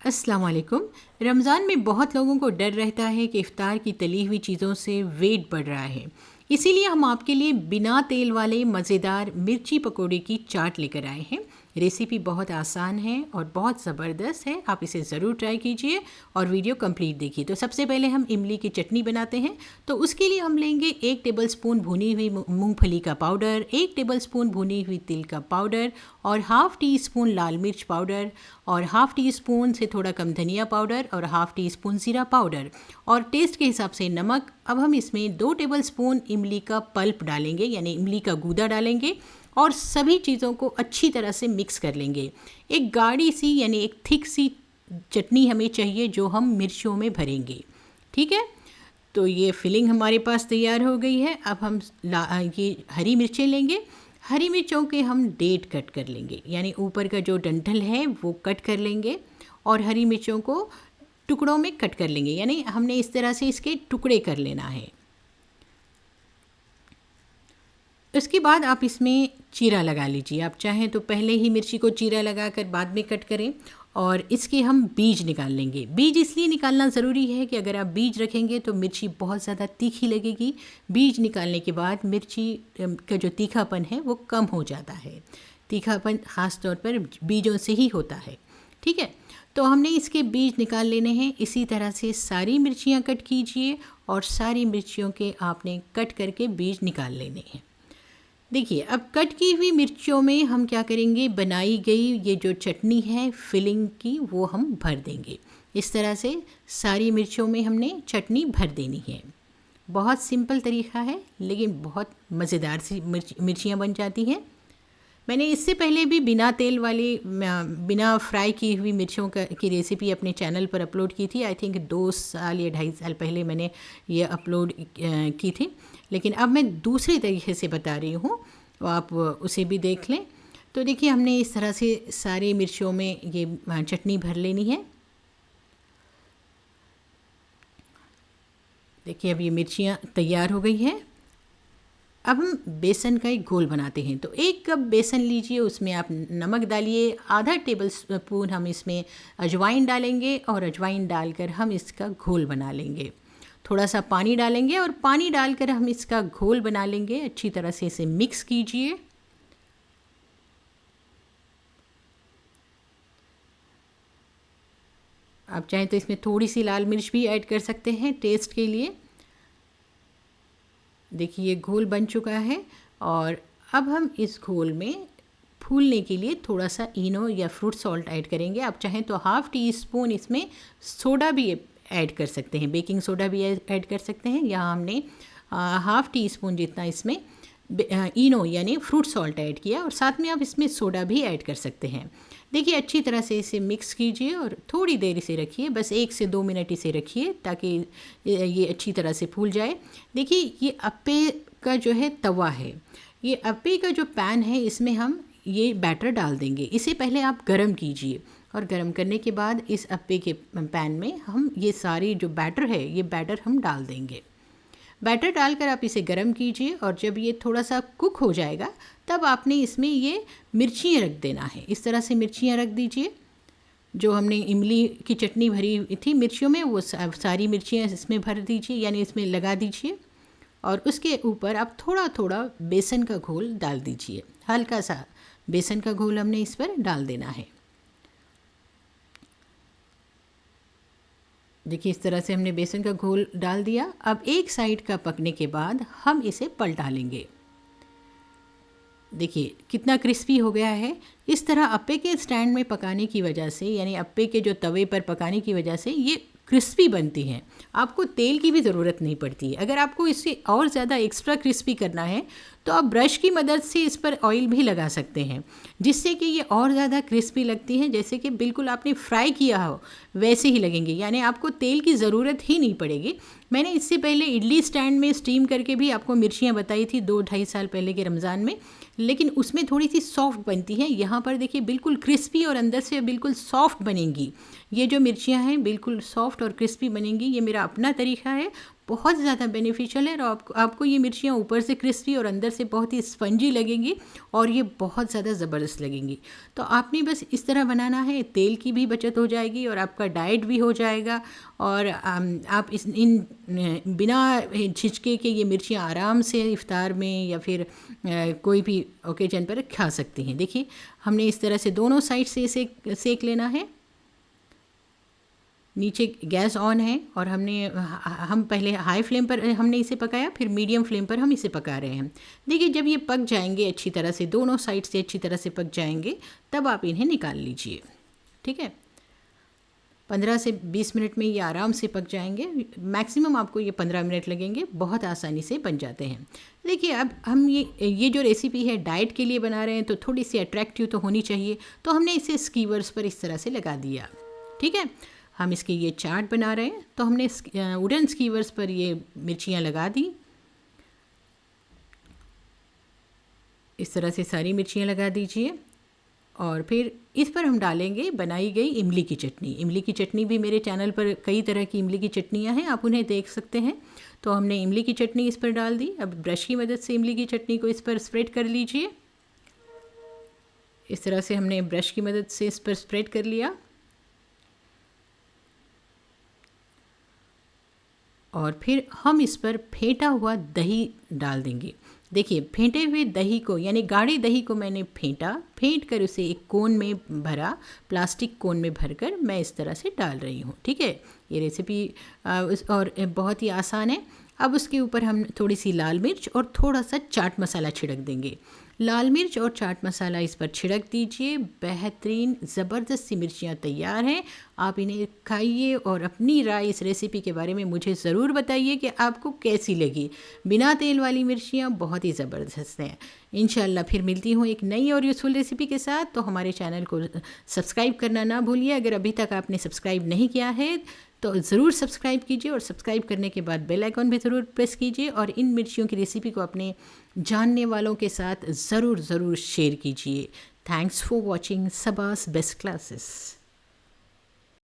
अस्सलाम वालेकुम। रमज़ान में बहुत लोगों को डर रहता है कि इफ़्तार की तली हुई चीज़ों से वेट बढ़ रहा है। इसीलिए हम आपके लिए बिना तेल वाले मज़ेदार मिर्ची पकोड़े की चाट लेकर आए हैं। रेसिपी बहुत आसान है और बहुत ज़बरदस्त है, आप इसे ज़रूर ट्राई कीजिए और वीडियो कंप्लीट देखिए। तो सबसे पहले हम इमली की चटनी बनाते हैं। तो उसके लिए हम लेंगे 1 टेबलस्पून भुनी हुई मूंगफली का पाउडर, 1 टेबलस्पून भुनी हुई तिल का पाउडर और हाफ़ टी स्पून लाल मिर्च पाउडर और हाफ़ टी स्पून से थोड़ा कम धनिया पाउडर और हाफ़ टी स्पून ज़ीरा पाउडर और टेस्ट के हिसाब से नमक। अब हम इसमें 2 टेबलस्पून इमली का पल्प डालेंगे, यानी इमली का गूदा डालेंगे और सभी चीज़ों को अच्छी तरह से मिक्स कर लेंगे। एक गाढ़ी सी यानी एक थिक सी चटनी हमें चाहिए जो हम मिर्चियों में भरेंगे। ठीक है, तो ये फिलिंग हमारे पास तैयार हो गई है। अब हम ये हरी मिर्चें लेंगे। हरी मिर्चों के हम डेट कट कर लेंगे, यानी ऊपर का जो डंठल है वो कट कर लेंगे और हरी मिर्चों को टुकड़ों में कट कर लेंगे, यानी हमने इस तरह से इसके टुकड़े कर लेना है। उसके बाद आप इसमें चीरा लगा लीजिए। आप चाहें तो पहले ही मिर्ची को चीरा लगाकर बाद में कट करें और इसके हम बीज निकाल लेंगे। बीज इसलिए निकालना ज़रूरी है कि अगर आप बीज रखेंगे तो मिर्ची बहुत ज़्यादा तीखी लगेगी। बीज निकालने के बाद मिर्ची का जो तीखापन है वो कम हो जाता है। तीखापन ख़ास तौर पर बीजों से ही होता है। ठीक है, तो हमने इसके बीज निकाल लेने हैं। इसी तरह से सारी मिर्चियाँ कट कीजिए और सारी मिर्चियों के आपने कट करके बीज निकाल लेने हैं। देखिए, अब कट की हुई मिर्चियों में हम क्या करेंगे, बनाई गई ये जो चटनी है फिलिंग की वो हम भर देंगे। इस तरह से सारी मिर्चियों में हमने चटनी भर देनी है। बहुत सिंपल तरीका है लेकिन बहुत मज़ेदार सी मिर्चियाँ बन जाती हैं। मैंने इससे पहले भी बिना तेल वाली बिना फ्राई की हुई मिर्चों की रेसिपी अपने चैनल पर अपलोड की थी। आई थिंक 2 साल या 2.5 साल पहले मैंने ये अपलोड की थी, लेकिन अब मैं दूसरे तरीके से बता रही हूँ, तो आप उसे भी देख लें। तो देखिए, हमने इस तरह से सारी मिर्चियों में ये चटनी भर लेनी है। देखिए, अब ये मिर्चियाँ तैयार हो गई हैं। अब हम बेसन का एक घोल बनाते हैं। तो 1 कप बेसन लीजिए, उसमें आप नमक डालिए, आधा टेबल स्पून हम इसमें अजवाइन डालेंगे और अजवाइन डालकर हम इसका घोल बना लेंगे। थोड़ा सा पानी डालेंगे और पानी डालकर हम इसका घोल बना लेंगे। अच्छी तरह से इसे मिक्स कीजिए। आप चाहें तो इसमें थोड़ी सी लाल मिर्च भी ऐड कर सकते हैं टेस्ट के लिए। देखिए, ये घोल बन चुका है और अब हम इस घोल में फूलने के लिए थोड़ा सा इनो या फ्रूट सॉल्ट ऐड करेंगे। आप चाहें तो हाफ़ टी स्पून इसमें सोडा भी ऐड कर सकते हैं, बेकिंग सोडा भी ऐड कर सकते हैं। यहाँ हमने हाफ़ टी स्पून जितना इसमें इनो यानी फ्रूट सॉल्ट ऐड किया और साथ में आप इसमें सोडा भी ऐड कर सकते हैं। देखिए, अच्छी तरह से इसे मिक्स कीजिए और थोड़ी देर इसे रखिए, बस 1 से 2 मिनट इसे रखिए ताकि ये अच्छी तरह से फूल जाए। देखिए, ये अप्पे का जो है तवा है, ये अप्पे का जो पैन है, इसमें हम ये बैटर डाल देंगे। इसे पहले आप गरम कीजिए और गरम करने के बाद इस अप्पे के पैन में हम ये सारी जो बैटर है, ये बैटर हम डाल देंगे। बैटर डालकर आप इसे गरम कीजिए और जब ये थोड़ा सा कुक हो जाएगा तब आपने इसमें ये मिर्चियाँ रख देना है। इस तरह से मिर्चियाँ रख दीजिए। जो हमने इमली की चटनी भरी थी मिर्चियों में, वो सारी मिर्चियाँ इसमें भर दीजिए, यानी इसमें लगा दीजिए और उसके ऊपर आप थोड़ा थोड़ा बेसन का घोल डाल दीजिए। हल्का सा बेसन का घोल हमने इस पर डाल देना है। देखिए, इस तरह से हमने बेसन का घोल डाल दिया। अब एक साइड का पकने के बाद हम इसे पलटा लेंगे। देखिए, कितना क्रिस्पी हो गया है। इस तरह अप्पे के स्टैंड में पकाने की वजह से, यानी अप्पे के जो तवे पर पकाने की वजह से ये क्रिस्पी बनती हैं। आपको तेल की भी ज़रूरत नहीं पड़ती है। अगर आपको इसे और ज़्यादा एक्स्ट्रा क्रिस्पी करना है तो आप ब्रश की मदद से इस पर ऑयल भी लगा सकते हैं, जिससे कि ये और ज़्यादा क्रिस्पी लगती हैं, जैसे कि बिल्कुल आपने फ्राई किया हो वैसे ही लगेंगे, यानी आपको तेल की ज़रूरत ही नहीं पड़ेगी। मैंने इससे पहले इडली स्टैंड में स्टीम करके भी आपको मिर्चियाँ बताई थी 2-2.5 साल पहले के रमज़ान में, लेकिन उसमें थोड़ी सी सॉफ्ट बनती हैं। यहाँ पर देखिए, बिल्कुल क्रिस्पी और अंदर से बिल्कुल सॉफ्ट बनेंगी। ये जो मिर्चियाँ हैं बिल्कुल सॉफ्ट और क्रिस्पी बनेंगी। ये मेरा अपना तरीका है, बहुत ज़्यादा बेनिफिशियल है। और आपको ये मिर्चियाँ ऊपर से क्रिस्पी और अंदर से बहुत ही स्पंजी लगेंगी और ये बहुत ज़्यादा ज़बरदस्त लगेंगी। तो आपने बस इस तरह बनाना है, तेल की भी बचत हो जाएगी और आपका डाइट भी हो जाएगा। और आप बिना झिझके के ये मिर्चियाँ आराम से इफ़्तार में या फिर कोई भी ओकेजन पर खा सकती हैं। देखिए, हमने इस तरह से दोनों साइड से इसे सेक लेना है। नीचे गैस ऑन है और हम पहले हाई फ्लेम पर हमने इसे पकाया, फिर मीडियम फ्लेम पर हम इसे पका रहे हैं। देखिए, जब ये पक जाएंगे अच्छी तरह से, दोनों साइड से अच्छी तरह से पक जाएंगे, तब आप इन्हें निकाल लीजिए। ठीक है, 15 से 20 मिनट में ये आराम से पक जाएंगे। मैक्सिमम आपको ये 15 मिनट लगेंगे, बहुत आसानी से बन जाते हैं। देखिए, अब हम ये जो रेसिपी है डाइट के लिए बना रहे हैं, तो थोड़ी सी अट्रैक्टिव तो होनी चाहिए। तो हमने इसे स्कीवर्स पर इस तरह से लगा दिया। ठीक है, हम इसके ये चाट बना रहे हैं, तो हमने वुडन स्कीवर्स पर ये मिर्चियाँ लगा दी। इस तरह से सारी मिर्चियाँ लगा दीजिए और फिर इस पर हम डालेंगे बनाई गई इमली की चटनी। इमली की चटनी भी मेरे चैनल पर कई तरह की इमली की चटनियाँ हैं, आप उन्हें देख सकते हैं। तो हमने इमली की चटनी इस पर डाल दी। अब ब्रश की मदद से इमली की चटनी को इस पर स्प्रेड कर लीजिए। इस तरह से हमने ब्रश की मदद से इस पर स्प्रेड कर लिया और फिर हम इस पर फेंटा हुआ दही डाल देंगे। देखिए, फेंटे हुए दही को, यानी गाढ़े दही को मैंने फेंट कर उसे एक कोन में भरा, प्लास्टिक कोन में भरकर मैं इस तरह से डाल रही हूँ। ठीक है, ये रेसिपी और बहुत ही आसान है। अब उसके ऊपर हम थोड़ी सी लाल मिर्च और थोड़ा सा चाट मसाला छिड़क देंगे। लाल मिर्च और चाट मसाला इस पर छिड़क दीजिए। बेहतरीन ज़बरदस्त सी मिर्चियाँ तैयार हैं। आप इन्हें खाइए और अपनी राय इस रेसिपी के बारे में मुझे ज़रूर बताइए कि आपको कैसी लगी। बिना तेल वाली मिर्चियाँ बहुत ही ज़बरदस्त हैं। इंशाल्लाह फिर मिलती हूँ एक नई और यूज़फुल रेसिपी के साथ। तो हमारे चैनल को सब्सक्राइब करना ना भूलिए। अगर अभी तक आपने सब्सक्राइब नहीं किया है तो ज़रूर सब्सक्राइब कीजिए और सब्सक्राइब करने के बाद बेल आइकॉन भी ज़रूर प्रेस कीजिए और इन मिर्चियों की रेसिपी को अपने जानने वालों के साथ ज़रूर शेयर कीजिए। Thanks for watching सबास best classes.